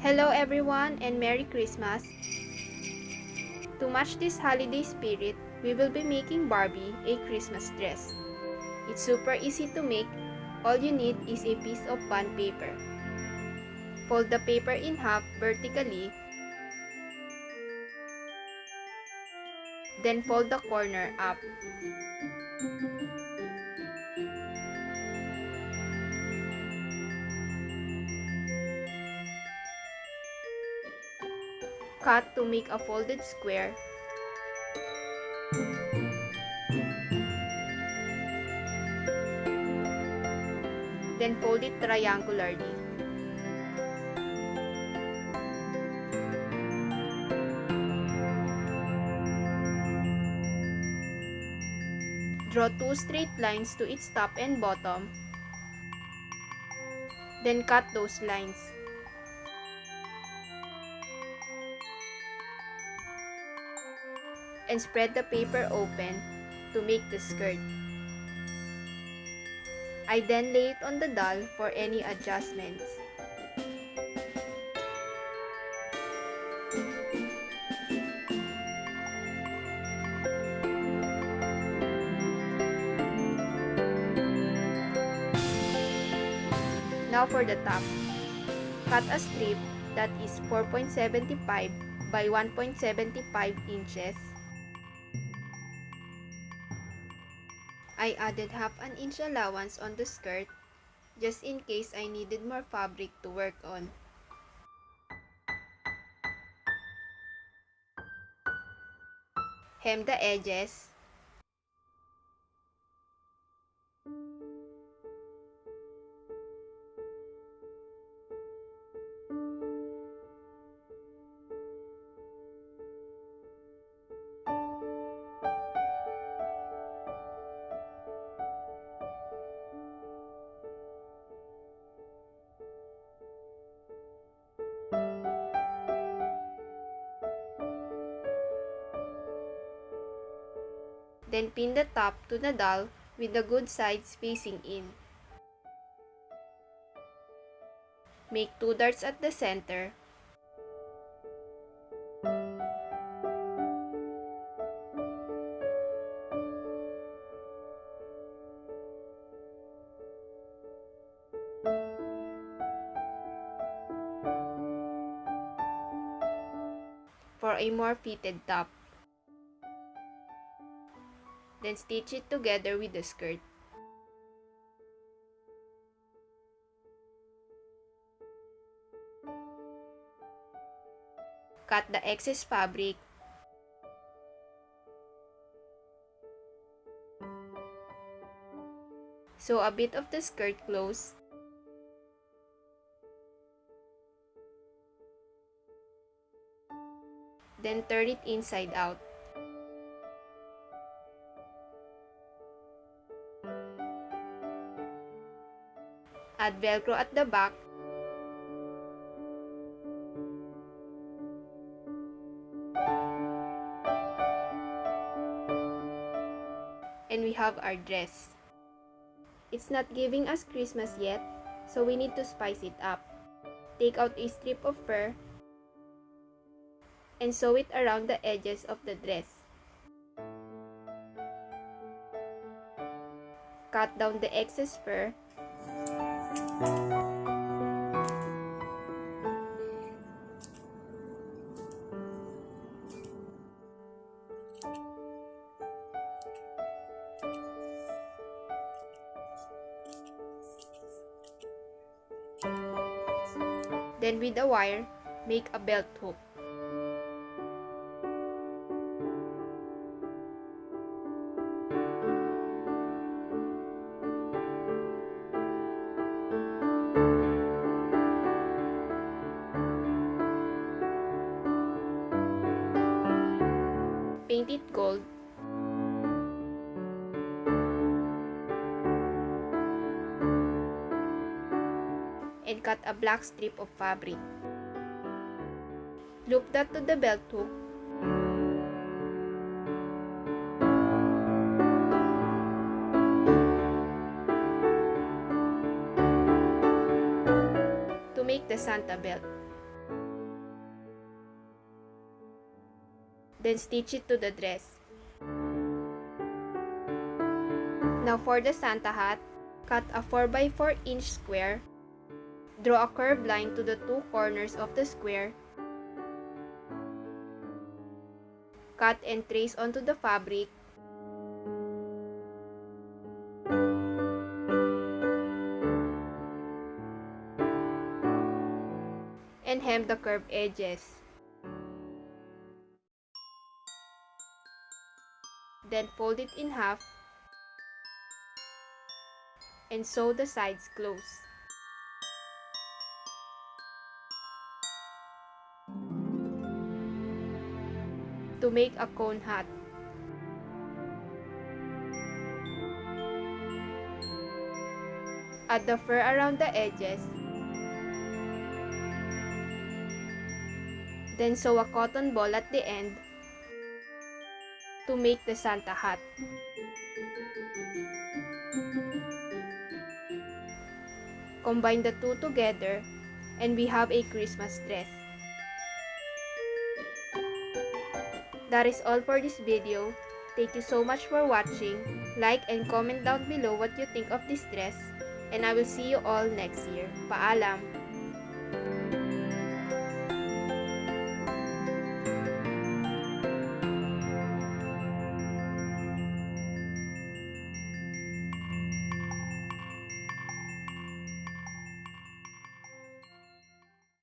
Hello everyone and Merry Christmas! To match this holiday spirit, we will be making Barbie a Christmas dress. It's super easy to make. All you need is a piece of bond paper. Fold the paper in half vertically, then fold the corner up. Cut to make a folded square. Then fold it triangularly. Draw two straight lines to its top and bottom. Then cut those lines. And spread the paper open to make the skirt. I then lay it on the doll for any adjustments. Now for the top. Cut a strip that is 4.75 by 1.75 inches. I added half an inch allowance on the skirt just in case I needed more fabric to work on. Hem the edges. Then pin the top to the doll with the good sides facing in. Make two darts at the center. For a more fitted top. Then stitch it together with the skirt. Cut the excess fabric. Sew a bit of the skirt close. Then turn it inside out. Add Velcro at the back. And we have our dress. It's not giving us Christmas yet, so we need to spice it up. Take out a strip of fur and sew it around the edges of the dress. Cut down the excess fur. Then with a wire, make a belt hook. Paint it gold. And cut a black strip of fabric. Loop that to the belt hook. To make the Santa belt. Then stitch it to the dress. Now for the Santa hat, cut a 4x4 inch square. Draw a curved line to the two corners of the square. Cut and trace onto the fabric. And hem the curved edges. Then fold it in half and sew the sides close. To make a cone hat, add the fur around the edges. Then sew a cotton ball at the end to make the Santa hat. Combine the two together and we have a Christmas dress. That is all for this video. Thank you so much for watching. Like and comment down below what you think of this dress. And I will see you all next year. Paalam!